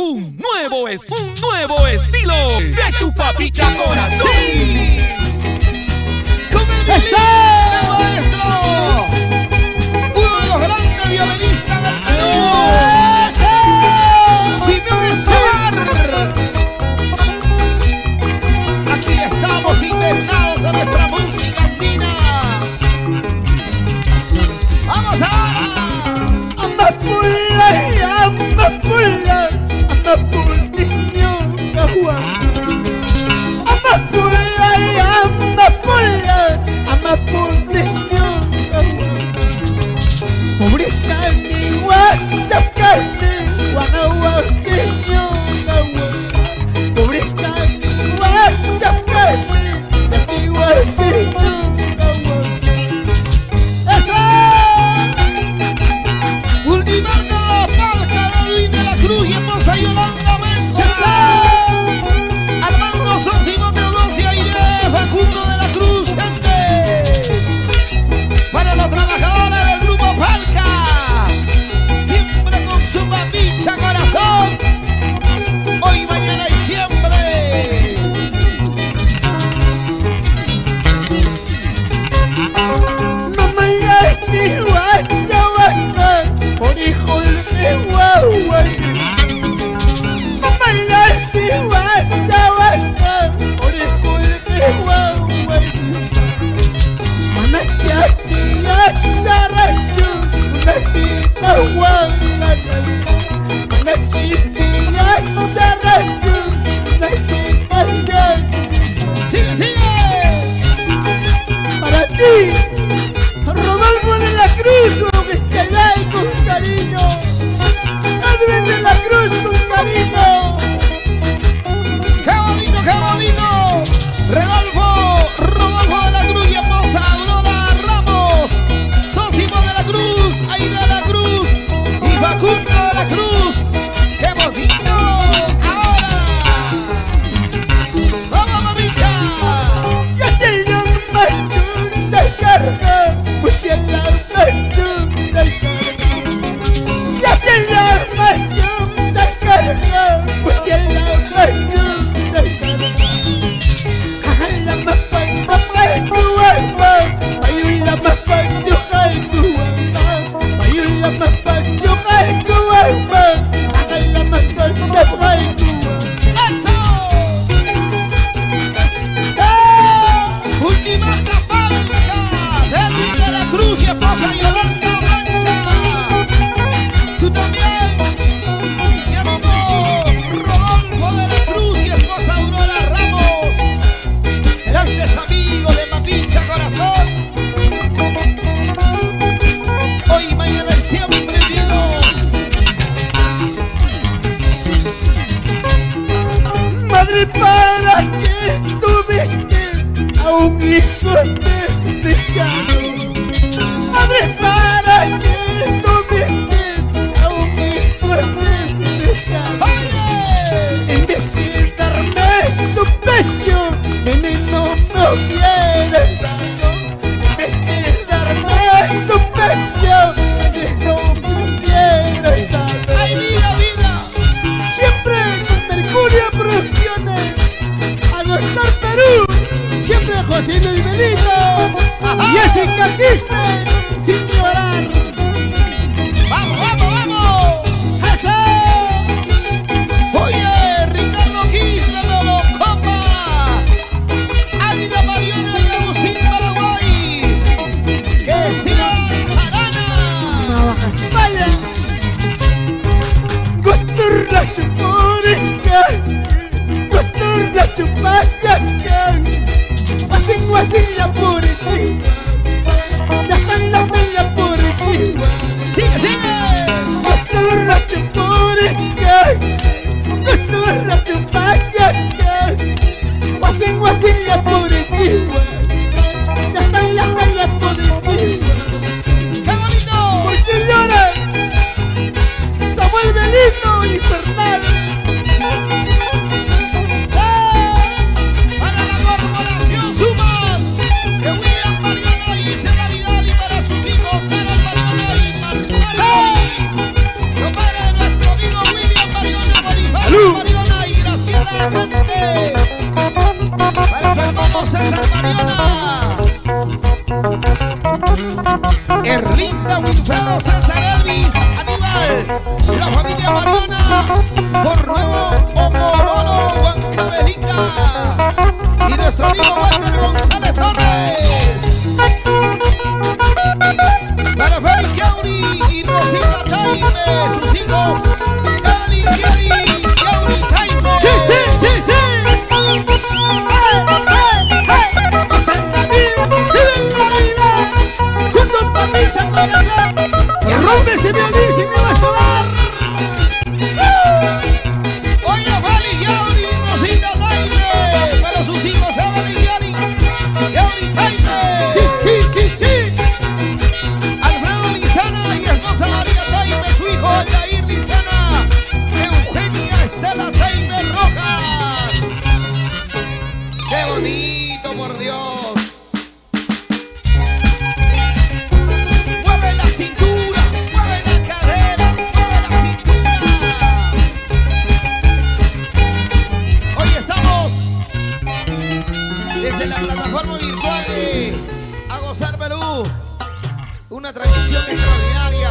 Un nuevo estilo de tu papicha corazón. ¡Sí! ¡Con el violín del maestro! Uno de los grandes violinistas del Perú, Simeón Escobar. Aquí estamos integrados a nuestra música andina. ¡Vamos ahora! Amapula, amapula, amapul disnyo gawa. Amapula, amapula, amapul disnyo gawa. Pobres kaniwas, jaskane, wanawas disnyo gawa. Pobres kaniwas, jaskane, wanawas disnyo gawa. ¡Eso! Ultimarca Palca de Edwin de la Cruz y hermosa Yolanda Mancha. Armando Sosimo Teodosia y de Facundo de la Cruz, gente. Para los trabajadores del grupo Palca, siempre con su papicha corazón. Hoy, mañana y siempre. Mama yasti wajawasta Orihol ewawan Mama yasti wajawasta Orihol ewawan Mana jati yasaraju Unakita wanganan Mana jiti yasaraju Unakita wanganan ¡Sigue, sigue! Para ti, Rodolfo de la Cruz, Oguestelay con cariño. Edwin de la Cruz con cariño. ¡Qué bonito, qué bonito! Rodolfo de la Cruz y hermosa Aurora Ramos. Sosimo de la Cruz, Aida de la Cruz y Facundo de la Cruz. ¡Qué bonito! ¡Ahora! ¡Vamos, mamicha! Ya se lo macho, se carga, pues ya la macho, se carga. Ya se lo macho, se carga, pues ya la macho, se carga. Kahala mapang tapay tuwagma, mayula mapang yukay tuwagma, mayula mapang yukay tuwagma, kahala mapang tapay tuwagma. ¡Eso! Ultimarca Palca de Edwin de la Cruz y esposa Yolanda Mancha. Tú también, mi amigo Rodolfo de la Cruz y esposa Aurora Ramos. Grandes amigos de Papicha Corazón. Hoy, mañana y siempre unidos. Madre, ¿para qué tuviste a un hijo desdichado? Madre, ¿para qué tuviste a un hijo desdichado? En vez de darme tu pecho, veneno no quieres darlo. En vez de darme tu pecho, veneno no quieres darlo. ¡Ay, vida, vida! Siempre con Mercurio Producciones, Agostar Perú, siempre José Luis Benito, Jessica Quispe, sin llorar. ¡Vamos, vamos, vamos! ¡Eso! Oye, Ricardo Quispe, Lolo Copa, Águida Mariona y Agustín Paraguay, que siga Jarana. Vaya. Gosturla chuporichkan, Gosturla chupasachkan, Wasing wasing la purichkan. la gente. Para su hermano César Mariona. Erlinda, Wilfredo, César, Elvis, Aníbal. La familia Mariona. Por Nuevo, Omololo, Huancavelica. Y nuestro amigo Walter González Torres. Para Félix Yauri y Rosita Taime, sus hijos. Evelyn, Jerry, Yauri, Taime. ¡Sí, sí, sí, sí! ¡Rompe ese violín, si me va a tomar! Oye, Félix Yauri y Rosita Taime. Para sus hijos, Evelyn, Jerry, Yauri, Taime. ¡Sí, sí, sí, sí! Alfredo Lizana y esposa María Taime, su hijo Aldair Lizana. Eugenia Estela Taime Rojas. ¡Qué bonito, por Dios! Mueve la cintura, mueve la cadera, mueve la cintura. Hoy estamos desde la plataforma virtual de A Gozar Perú. Una transmisión extraordinaria